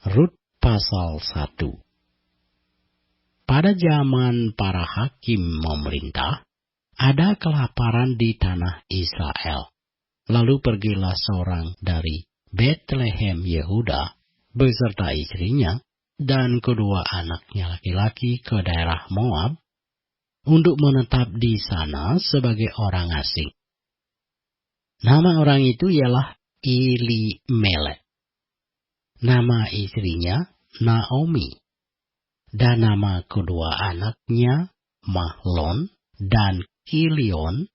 Rut pasal 1. Pada zaman para hakim memerintah, ada kelaparan di tanah Israel. Lalu pergilah seorang dari Betlehem Yehuda beserta istrinya dan kedua anaknya laki-laki ke daerah Moab untuk menetap di sana sebagai orang asing. Nama orang itu ialah Elimelek. Nama istrinya Naomi. Dan nama kedua anaknya Mahlon dan Kilion,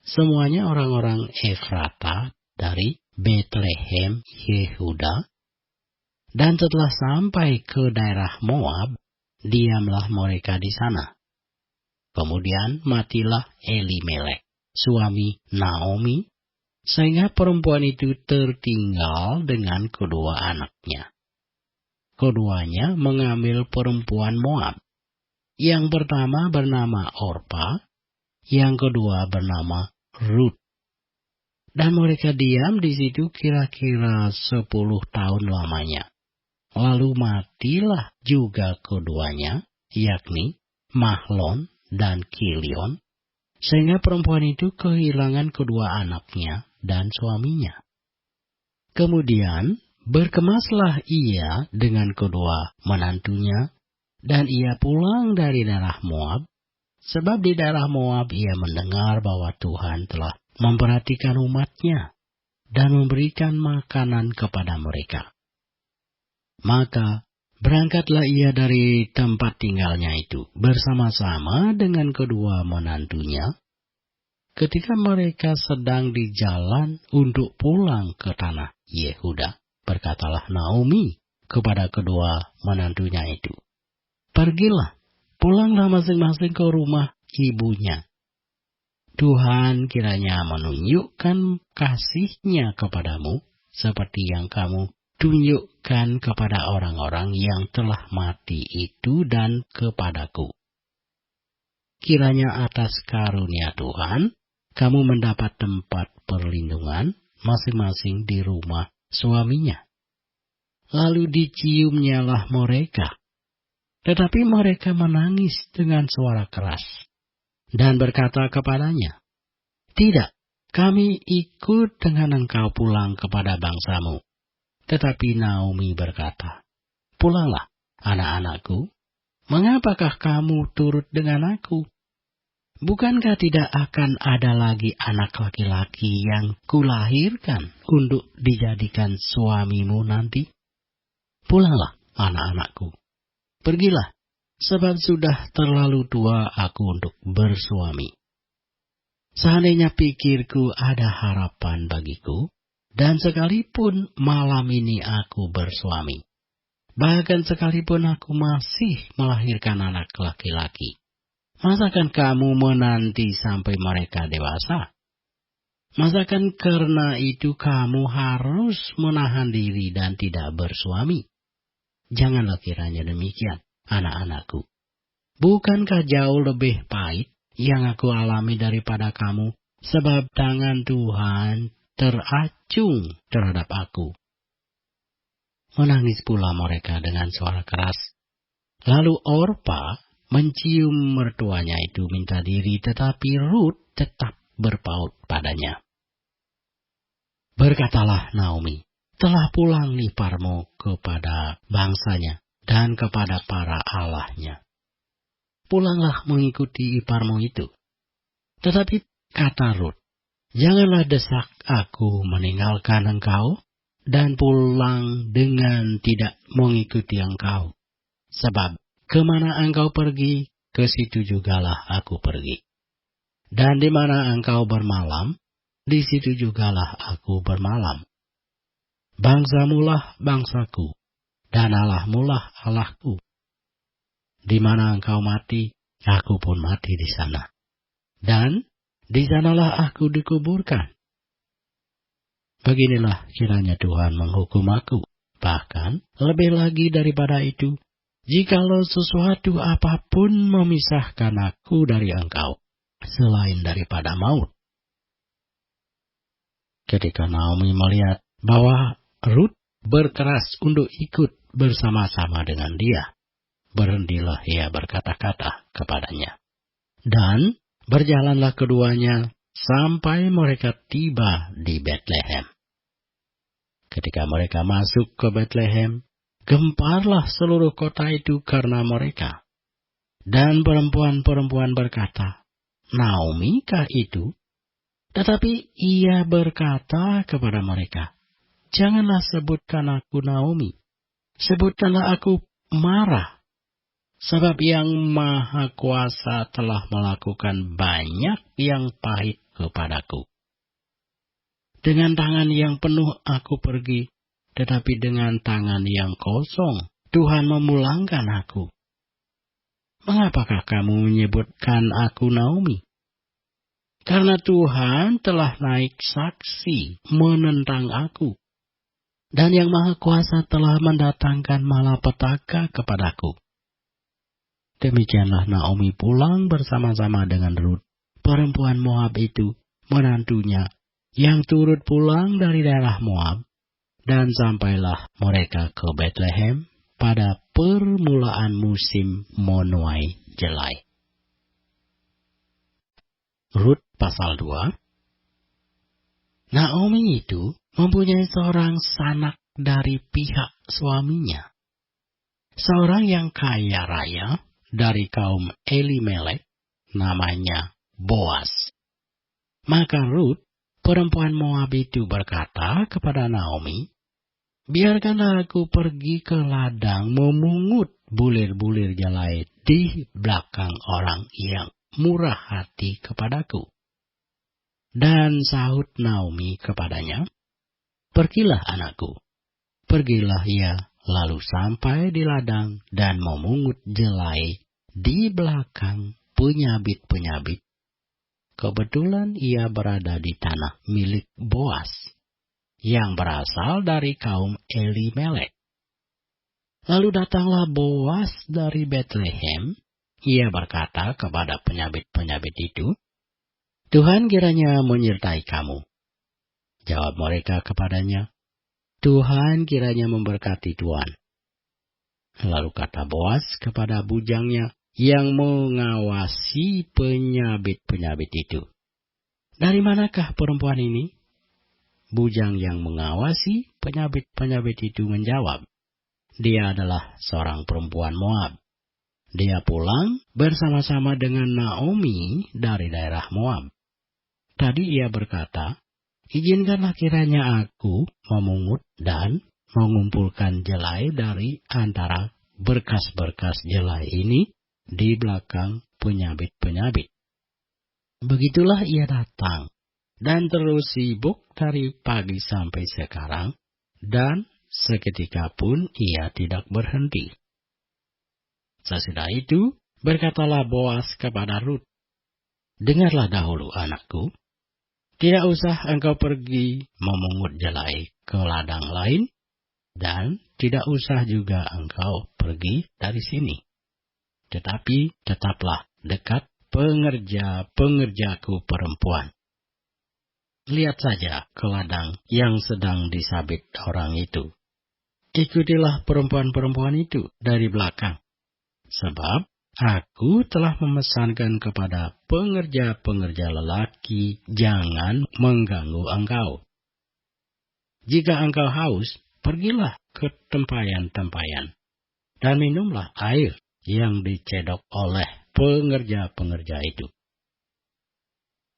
semuanya orang-orang Efrata dari Betlehem Yehuda. Dan setelah sampai ke daerah Moab, diamlah mereka di sana. Kemudian matilah Elimelek, suami Naomi, sehingga perempuan itu tertinggal dengan kedua anaknya. Keduanya mengambil perempuan Moab. Yang pertama bernama Orpa, yang kedua bernama Rut. Dan mereka diam di situ kira-kira 10 tahun lamanya. Lalu matilah juga keduanya, yakni Mahlon dan Kilion, sehingga perempuan itu kehilangan kedua anaknya dan suaminya. Kemudian berkemaslah ia dengan kedua menantunya, dan ia pulang dari daerah Moab, sebab di daerah Moab ia mendengar bahwa Tuhan telah memperhatikan umatnya dan memberikan makanan kepada mereka. Maka berangkatlah ia dari tempat tinggalnya itu bersama-sama dengan kedua menantunya. Ketika mereka sedang di jalan untuk pulang ke tanah Yehuda, berkatalah Naomi kepada kedua menantunya itu, "Pergilah, pulanglah masing-masing ke rumah ibunya. Tuhan kiranya menunjukkan kasih-Nya kepadamu, seperti yang kamu tunjukkan kepada orang-orang yang telah mati itu dan kepadaku. Kiranya atas karunia Tuhan, kamu mendapat tempat perlindungan masing-masing di rumah suaminya." Lalu diciumnyalah mereka. Tetapi mereka menangis dengan suara keras dan berkata kepadanya, "Tidak, kami ikut dengan engkau pulang kepada bangsamu." Tetapi Naomi berkata, "Pulanglah, anak-anakku. Mengapakah kamu turut dengan aku? Bukankah tidak akan ada lagi anak laki-laki yang kulahirkan untuk dijadikan suamimu nanti? Pulanglah, anak-anakku. Pergilah, sebab sudah terlalu tua aku untuk bersuami. Seandainya pikirku ada harapan bagiku, dan sekalipun malam ini aku bersuami, bahkan sekalipun aku masih melahirkan anak laki-laki, masakan kamu menanti sampai mereka dewasa? Masakan karena itu kamu harus menahan diri dan tidak bersuami? Janganlah kiranya demikian, anak-anakku. Bukankah jauh lebih pahit yang aku alami daripada kamu, sebab tangan Tuhan teracung terhadap aku?" Menangis pula mereka dengan suara keras. Lalu Orpa mencium mertuanya itu minta diri, tetapi Rut tetap berpaut padanya. Berkatalah Naomi, "Telah pulang iparmu kepada bangsanya dan kepada para allahnya. Pulanglah mengikuti iparmu itu." Tetapi kata Rut, "Janganlah desak aku meninggalkan engkau dan pulang dengan tidak mengikuti engkau. Sebab kemana engkau pergi, ke situ jugalah aku pergi. Dan di mana engkau bermalam, di situ jugalah aku bermalam. Bangsamulah bangsaku, dan Allahmulah Allahku. Di mana engkau mati, aku pun mati di sana. Dan di sanalah aku dikuburkan. Beginilah kiranya Tuhan menghukum aku. Bahkan lebih lagi daripada itu, jikalau sesuatu apapun memisahkan aku dari engkau, selain daripada maut." Ketika Naomi melihat bahwa Rut berkeras untuk ikut bersama-sama dengan dia. Berhentilah ia berkata-kata kepadanya. Dan berjalanlah keduanya sampai mereka tiba di Betlehem. Ketika mereka masuk ke Betlehem, gemparlah seluruh kota itu karena mereka. Dan perempuan-perempuan berkata, Naomi kah itu? Tetapi ia berkata kepada mereka, Janganlah sebutkan aku Naomi, sebutkanlah aku Mara, sebab yang Maha Kuasa telah melakukan banyak yang pahit kepadaku. Dengan tangan yang penuh aku pergi, tetapi dengan tangan yang kosong Tuhan memulangkan aku. Mengapakah kamu menyebutkan aku Naomi? Karena Tuhan telah naik saksi menentang aku, dan yang Maha Kuasa telah mendatangkan malapetaka kepadaku. Demikianlah Naomi pulang bersama-sama dengan Rut, perempuan Moab itu, menantunya, yang turut pulang dari daerah Moab, dan sampailah mereka ke Betlehem pada permulaan musim menuai jelai. Rut pasal 2. Naomi itu mempunyai seorang sanak dari pihak suaminya, seorang yang kaya raya dari kaum Elimelek, namanya Boas. Maka Rut, perempuan Moab itu berkata kepada Naomi, Biarkanlah aku pergi ke ladang memungut bulir-bulir jelai di belakang orang yang murah hati kepadaku. Dan sahut Naomi kepadanya, Pergilah anakku. Pergilah ia, lalu sampai di ladang dan memungut jelai di belakang penyabit-penyabit. Kebetulan ia berada di tanah milik Boas, yang berasal dari kaum Elimelek. Lalu datanglah Boas dari Betlehem. Ia berkata kepada penyabit-penyabit itu, Tuhan kiranya menyertai kamu. Jawab mereka kepadanya, Tuhan kiranya memberkati Tuan. Lalu kata Boas kepada bujangnya yang mengawasi penyabit-penyabit itu, Dari manakah perempuan ini? Bujang yang mengawasi penyabit-penyabit itu menjawab, Dia adalah seorang perempuan Moab. Dia pulang bersama-sama dengan Naomi dari daerah Moab. Tadi ia berkata, Izinkanlah kiranya aku memungut dan mengumpulkan jelai dari antara berkas-berkas jelai ini di belakang penyabit-penyabit. Begitulah ia datang dan terus sibuk dari pagi sampai sekarang, dan seketika pun ia tidak berhenti. Sesudah itu berkatalah Boas kepada Rut, Dengarlah dahulu anakku, tidak usah engkau pergi memungut jelai ke ladang lain, dan tidak usah juga engkau pergi dari sini. Tetapi tetaplah dekat pengerja-pengerjaku perempuan. Lihat saja ke ladang yang sedang disabit orang itu. Ikutilah perempuan-perempuan itu dari belakang. Sebab aku telah memesankan kepada pengerja-pengerja lelaki, jangan mengganggu engkau. Jika engkau haus, pergilah ke tempayan-tempayan, dan minumlah air yang dicedok oleh pengerja-pengerja itu.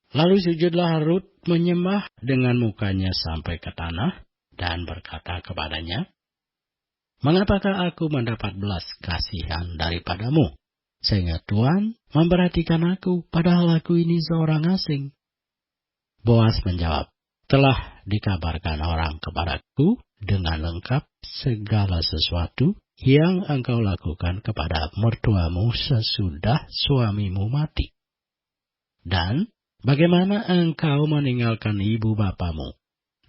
Lalu sujudlah Rut menyembah dengan mukanya sampai ke tanah, dan berkata kepadanya, Mengapakah aku mendapat belas kasihan daripadamu? Sehingga Tuhan memperhatikan aku, padahal aku ini seorang asing. Boas menjawab, Telah dikabarkan orang kepadaku dengan lengkap segala sesuatu yang engkau lakukan kepada mertuamu sesudah suamimu mati. Dan bagaimana engkau meninggalkan ibu bapamu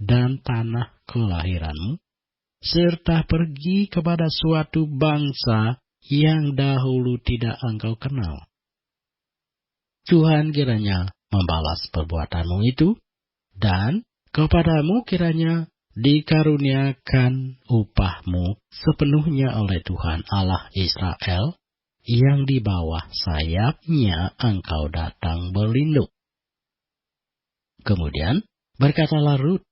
dan tanah kelahiranmu, serta pergi kepada suatu bangsa yang dahulu tidak engkau kenal. Tuhan kiranya membalas perbuatanmu itu, dan kepadamu kiranya dikaruniakan upahmu sepenuhnya oleh Tuhan Allah Israel, yang di bawah sayapnya engkau datang berlindung. Kemudian berkatalah Rut,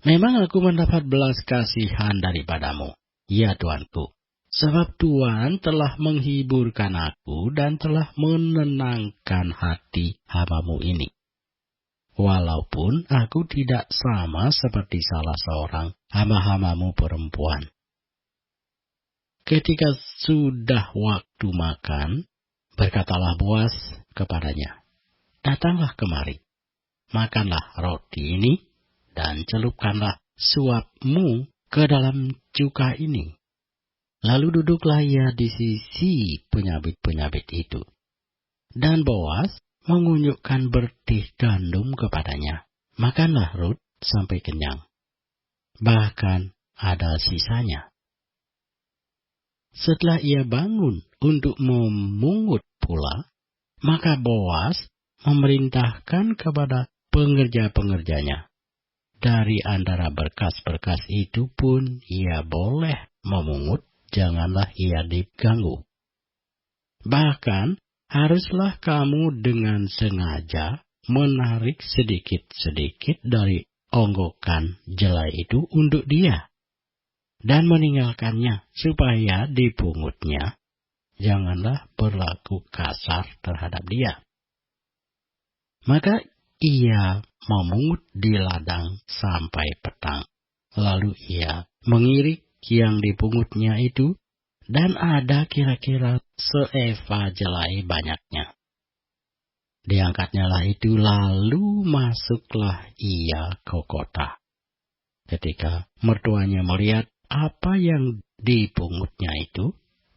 memang aku mendapat belas kasihan daripadamu, ya Tuanku, sebab Tuhan telah menghiburkan aku dan telah menenangkan hati hamba-Mu ini. Walaupun aku tidak sama seperti salah seorang hamba-hamba-Mu perempuan. Ketika sudah waktu makan, berkatalah Boas kepadanya, datanglah kemari, makanlah roti ini, dan celupkanlah suapmu ke dalam cuka ini. Lalu duduklah ia di sisi penyabit-penyabit itu. Dan Boas mengunjukkan bertih gandum kepadanya. Makanlah Rut sampai kenyang. Bahkan ada sisanya. Setelah ia bangun untuk memungut pula, maka Boas memerintahkan kepada pengerja-pengerjanya. Dari antara berkas-berkas itu pun ia boleh memungut, janganlah ia diganggu. Bahkan, haruslah kamu dengan sengaja menarik sedikit-sedikit dari onggokan jelai itu untuk dia, dan meninggalkannya supaya dipungutnya. Janganlah berlaku kasar terhadap dia. Maka ia memungut di ladang sampai petang. Lalu ia mengirik yang dipungutnya itu, dan ada kira-kira seeva jelai banyaknya. Diangkatnya lah itu, lalu masuklah ia ke kota. Ketika mertuanya melihat apa yang dipungutnya itu,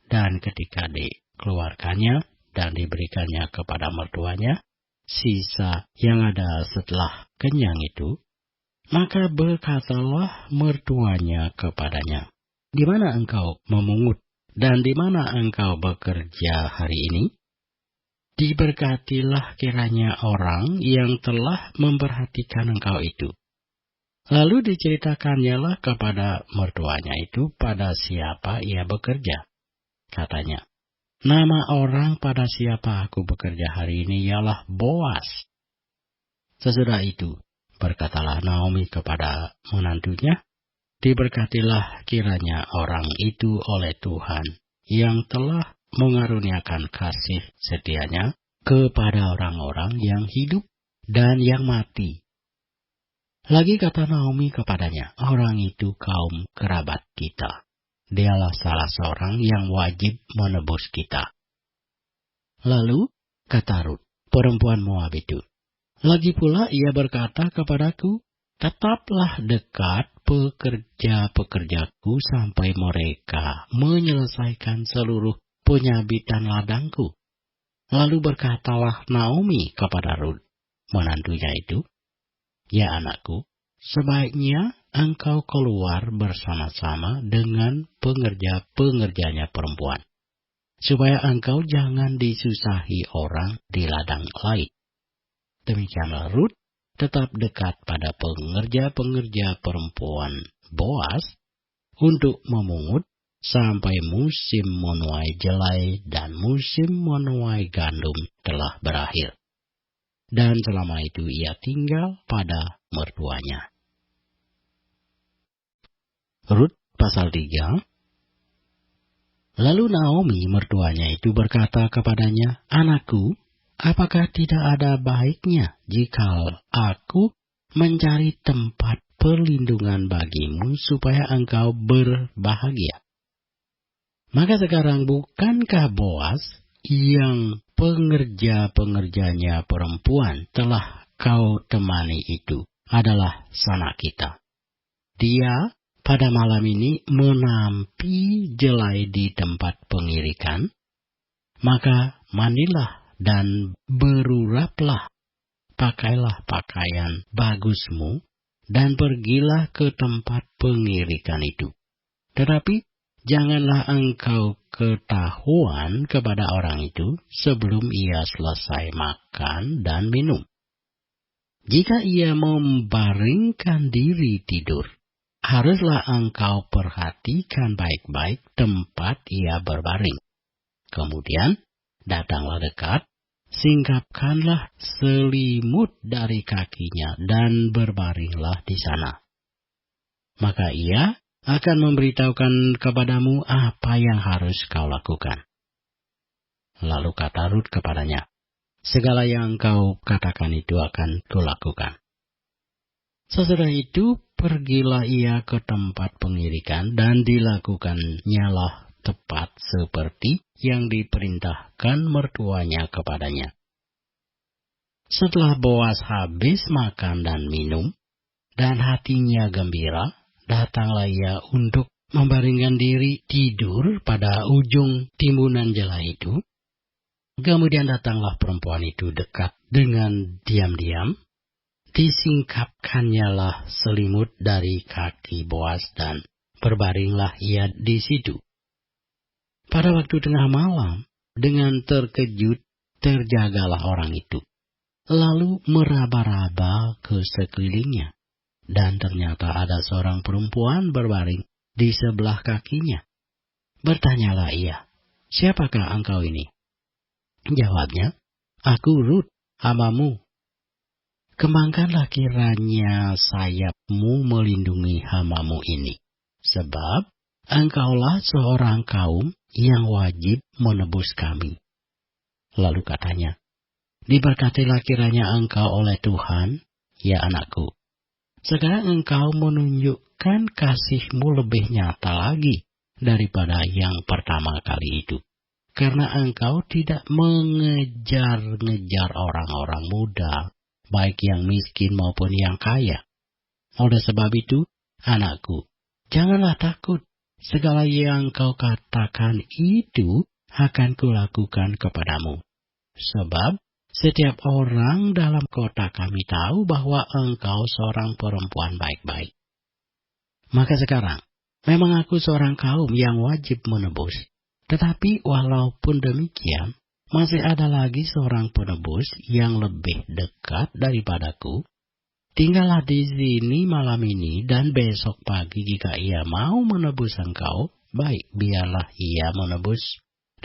dan ketika dikeluarkannya dan diberikannya kepada mertuanya, sisa yang ada setelah kenyang itu, maka berkatalah mertuanya kepadanya, di mana engkau memungut dan di mana engkau bekerja hari ini? Diberkatilah kiranya orang yang telah memperhatikan engkau itu. Lalu diceritakannya lah kepada mertuanya itu pada siapa ia bekerja. Katanya, nama orang pada siapa aku bekerja hari ini ialah Boas. Sesudah itu, berkatalah Naomi kepada menantunya, diberkatilah kiranya orang itu oleh Tuhan, yang telah mengaruniakan kasih setianya kepada orang-orang yang hidup dan yang mati. Lagi kata Naomi kepadanya, orang itu kaum kerabat kita. Dialah salah seorang yang wajib menebus kita. Lalu, kata Rut, perempuan Moab itu, lagi pula ia berkata kepadaku, tetaplah dekat pekerja-pekerjaku sampai mereka menyelesaikan seluruh penyabitan ladangku. Lalu berkatalah Naomi kepada Rut, menantunya itu, ya anakku, sebaiknya engkau keluar bersama-sama dengan pengerja-pengerjanya perempuan, supaya engkau jangan disusahi orang di ladang lain. Demikianlah Rut tetap dekat pada pengerja-pengerja perempuan Boas untuk memungut sampai musim menuai jelai dan musim menuai gandum telah berakhir. Dan selama itu ia tinggal pada mertuanya. Rut pasal 3. Lalu Naomi mertuanya itu berkata kepadanya, anakku, apakah tidak ada baiknya jika aku mencari tempat perlindungan bagimu supaya engkau berbahagia? Maka sekarang bukankah Boas yang pengerja-pengerjanya perempuan telah kau temani itu adalah sanak kita? Dia pada malam ini menampi jelai di tempat pengirikan, maka mandilah dan beruraplah, pakailah pakaian bagusmu, dan pergilah ke tempat pengirikan itu. Tetapi janganlah engkau ketahuan kepada orang itu sebelum ia selesai makan dan minum. Jika ia membaringkan diri tidur, haruslah engkau perhatikan baik-baik tempat ia berbaring. Kemudian, datanglah dekat, singkapkanlah selimut dari kakinya dan berbaringlah di sana. Maka ia akan memberitahukan kepadamu apa yang harus kau lakukan. Lalu kata Rut kepadanya, segala yang engkau katakan itu akan kulakukan. Sesudah itu, pergilah ia ke tempat pengirikan dan dilakukannya tepat seperti yang diperintahkan mertuanya kepadanya. Setelah Boas habis makan dan minum, dan hatinya gembira, datanglah ia untuk membaringkan diri tidur pada ujung timbunan jala itu. Kemudian datanglah perempuan itu dekat dengan diam-diam, disingkapkannyalah selimut dari kaki Boas dan berbaringlah ia di situ. Pada waktu tengah malam, dengan terkejut terjagalah orang itu, lalu meraba-raba ke sekelilingnya, dan ternyata ada seorang perempuan berbaring di sebelah kakinya. Bertanyalah ia, siapakah engkau ini? Jawabnya, aku Rut, hambamu. Kembangkanlah kiranya sayapmu melindungi hambamu ini, sebab engkaulah seorang kaum yang wajib menebus kami. Lalu katanya, diberkatilah kiranya engkau oleh Tuhan, ya anakku. Sekarang engkau menunjukkan kasihmu lebih nyata lagi daripada yang pertama kali itu. Karena engkau tidak mengejar-ngejar orang-orang muda, baik yang miskin maupun yang kaya. Oleh sebab itu, anakku, janganlah takut. Segala yang kau katakan itu akan kulakukan kepadamu. Sebab setiap orang dalam kota kami tahu bahwa engkau seorang perempuan baik-baik. Maka sekarang, memang aku seorang kaum yang wajib menebus. Tetapi walaupun demikian, masih ada lagi seorang penebus yang lebih dekat daripadaku. Tinggallah di sini malam ini, dan besok pagi jika ia mau menebus engkau, baik biarlah ia menebus.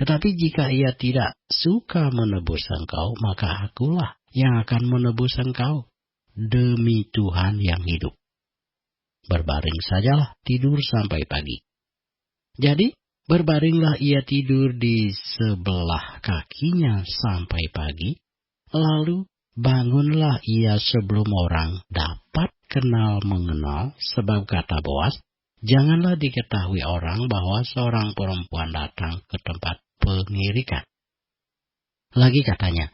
Tetapi jika ia tidak suka menebus engkau, maka akulah yang akan menebus engkau, demi Tuhan yang hidup. Berbaring sajalah tidur sampai pagi. Jadi, berbaringlah ia tidur di sebelah kakinya sampai pagi, lalu bangunlah ia sebelum orang dapat kenal mengenal, sebab kata Boas, janganlah diketahui orang bahwa seorang perempuan datang ke tempat pengirikan. Lagi katanya,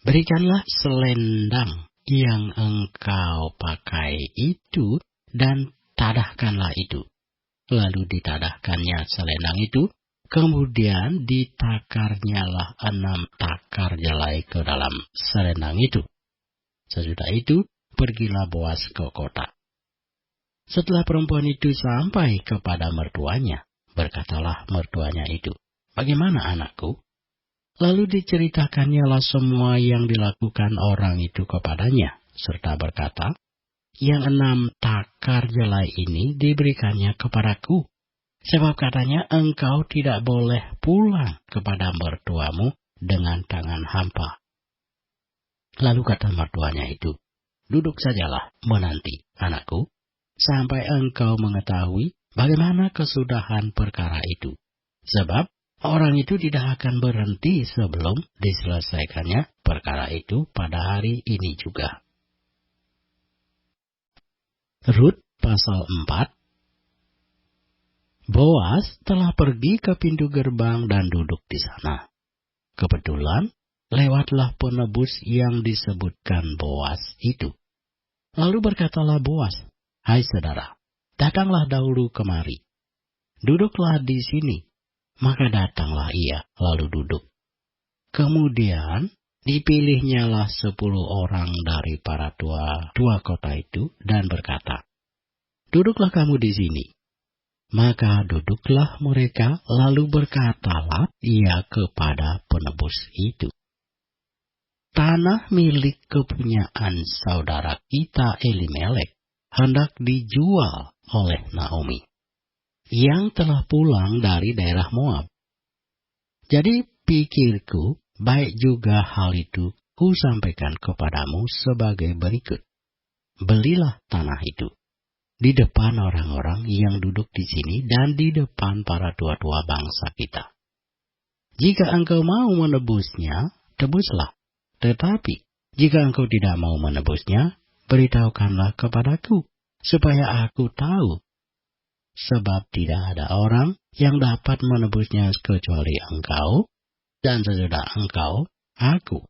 berikanlah selendang yang engkau pakai itu dan tadahkanlah itu. Lalu ditadahkannya selendang itu, kemudian ditakarnyalah 6 takar jelai ke dalam selendang itu. Sesudah itu, pergilah Boas ke kota. Setelah perempuan itu sampai kepada mertuanya, berkatalah mertuanya itu, bagaimana anakku? Lalu diceritakannya semua yang dilakukan orang itu kepadanya, serta berkata, yang 6 takar jelai ini diberikannya kepadaku. Sebab katanya engkau tidak boleh pulang kepada mertuamu dengan tangan hampa. Lalu kata mertuanya itu, duduk sajalah menanti anakku, sampai engkau mengetahui bagaimana kesudahan perkara itu. Sebab orang itu tidak akan berhenti sebelum diselesaikannya perkara itu pada hari ini juga. Rut pasal 4. Boas telah pergi ke pintu gerbang dan duduk di sana. Kebetulan, lewatlah penebus yang disebutkan Boas itu. Lalu berkatalah Boas, hai saudara, datanglah dahulu kemari. Duduklah di sini. Maka datanglah ia, lalu duduk. Kemudian, dipilihnyalah 10 orang dari para tua kota itu dan berkata, duduklah kamu di sini. Maka duduklah mereka, lalu berkatalah ia kepada penebus itu, tanah milik kepunyaan saudara kita Elimelek hendak dijual oleh Naomi, yang telah pulang dari daerah Moab. Jadi pikirku, baik juga hal itu ku sampaikan kepadamu sebagai berikut. Belilah tanah itu di depan orang-orang yang duduk di sini dan di depan para tua-tua bangsa kita. Jika engkau mau menebusnya, tebuslah. Tetapi jika engkau tidak mau menebusnya, beritahukanlah kepadaku, supaya aku tahu. Sebab tidak ada orang yang dapat menebusnya kecuali engkau, dan sesudah engkau, aku.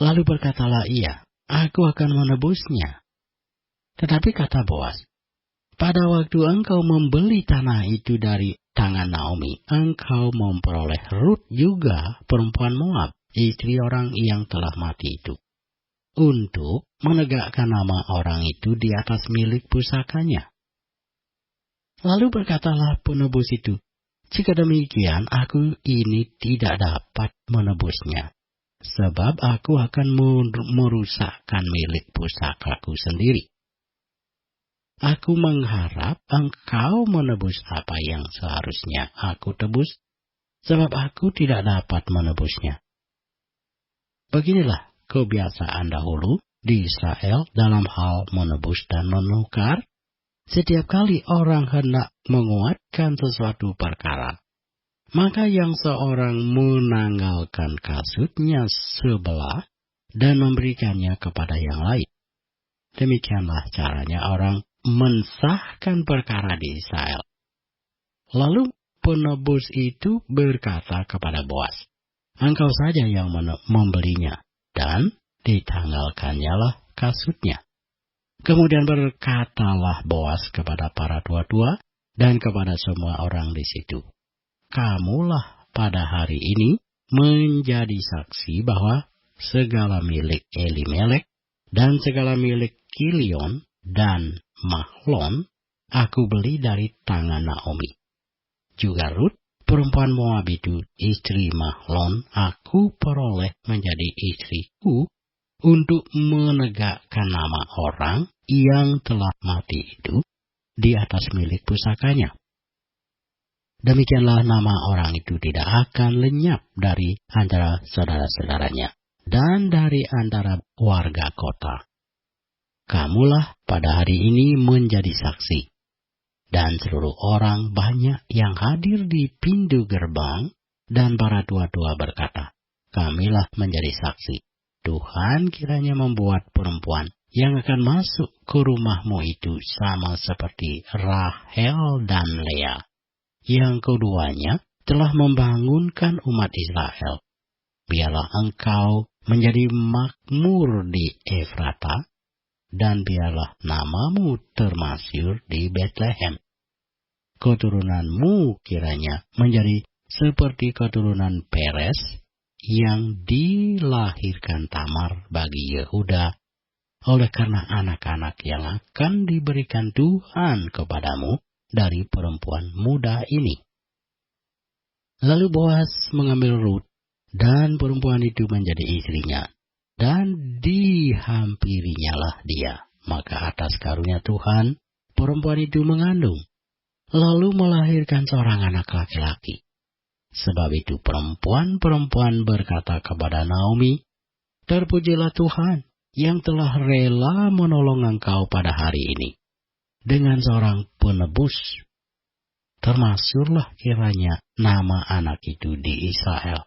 Lalu berkatalah ia, aku akan menebusnya. Tetapi kata Boas, pada waktu engkau membeli tanah itu dari tangan Naomi, engkau memperoleh Rut juga, perempuan Moab, istri orang yang telah mati itu, untuk menegakkan nama orang itu di atas milik pusakanya. Lalu berkatalah penebus itu, jika demikian aku ini tidak dapat menebusnya, sebab aku akan merusakkan milik pusakaku sendiri. Aku mengharap engkau menebus apa yang seharusnya aku tebus, sebab aku tidak dapat menebusnya. Beginilah kebiasaan dahulu di Israel dalam hal menebus dan menukar. Setiap kali orang hendak menguatkan sesuatu perkara, maka yang seorang menanggalkan kasutnya sebelah dan memberikannya kepada yang lain. Demikianlah caranya orang mensahkan perkara di Israel. Lalu penebus itu berkata kepada Boas, engkau saja yang membelinya, dan ditanggalkannya lah kasutnya. Kemudian berkatalah Boas kepada para tua-tua dan kepada semua orang di situ, kamulah pada hari ini menjadi saksi bahwa segala milik Elimelek dan segala milik Kilion dan Mahlon aku beli dari tangan Naomi. Juga Rut, perempuan Moab itu, istri Mahlon, aku peroleh menjadi istriku untuk menegakkan nama orang yang telah mati itu di atas milik pusakanya. Demikianlah nama orang itu tidak akan lenyap dari antara saudara-saudaranya dan dari antara warga kota. Kamulah pada hari ini menjadi saksi. Dan seluruh orang banyak yang hadir di pintu gerbang, dan para tua-tua berkata, kamilah menjadi saksi. Tuhan kiranya membuat perempuan yang akan masuk ke rumahmu itu sama seperti Rahel dan Lea, yang keduanya telah membangunkan umat Israel. Biarlah engkau menjadi makmur di Efrata, dan biarlah namamu termasyhur di Betlehem. Keturunanmu kiranya menjadi seperti keturunan Peres yang dilahirkan Tamar bagi Yehuda, oleh karena anak-anak yang akan diberikan Tuhan kepadamu dari perempuan muda ini. Lalu Boas mengambil Rut, dan perempuan itu menjadi istrinya, dan dihampirinya lah dia. Maka atas karunia Tuhan, perempuan itu mengandung, lalu melahirkan seorang anak laki-laki. Sebab itu perempuan-perempuan berkata kepada Naomi, terpujilah Tuhan yang telah rela menolong engkau pada hari ini dengan seorang penebus. Termasyhurlah kiranya nama anak itu di Israel.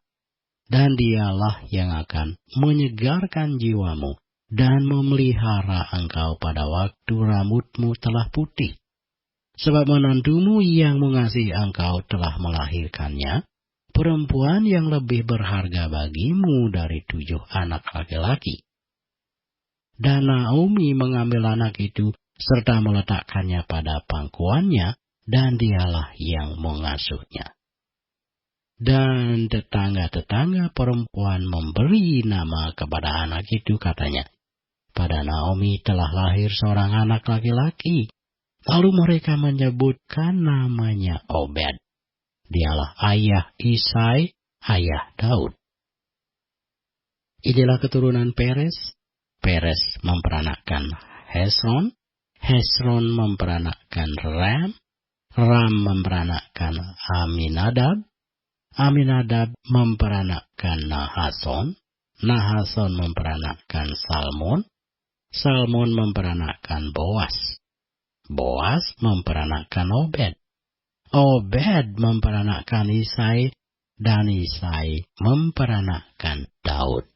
Dan dialah yang akan menyegarkan jiwamu dan memelihara engkau pada waktu rambutmu telah putih. Sebab menantumu yang mengasihi engkau telah melahirkannya, perempuan yang lebih berharga bagimu dari 7 anak laki-laki. Dan Naomi mengambil anak itu serta meletakkannya pada pangkuannya, dan dialah yang mengasuhnya. Dan tetangga-tetangga perempuan memberi nama kepada anak itu, katanya, pada Naomi telah lahir seorang anak laki-laki. Lalu mereka menyebutkan namanya Obed. Dialah ayah Isai, ayah Daud. Inilah keturunan Peres. Peres memperanakkan Hesron, Hesron memperanakkan Ram, Ram memperanakkan Aminadab, Aminadab memperanakkan Nahason, Nahason memperanakkan Salmon, Salmon memperanakkan Boas, Boas memperanakkan Obed, Obed memperanakkan Isai, dan Isai memperanakkan Daud.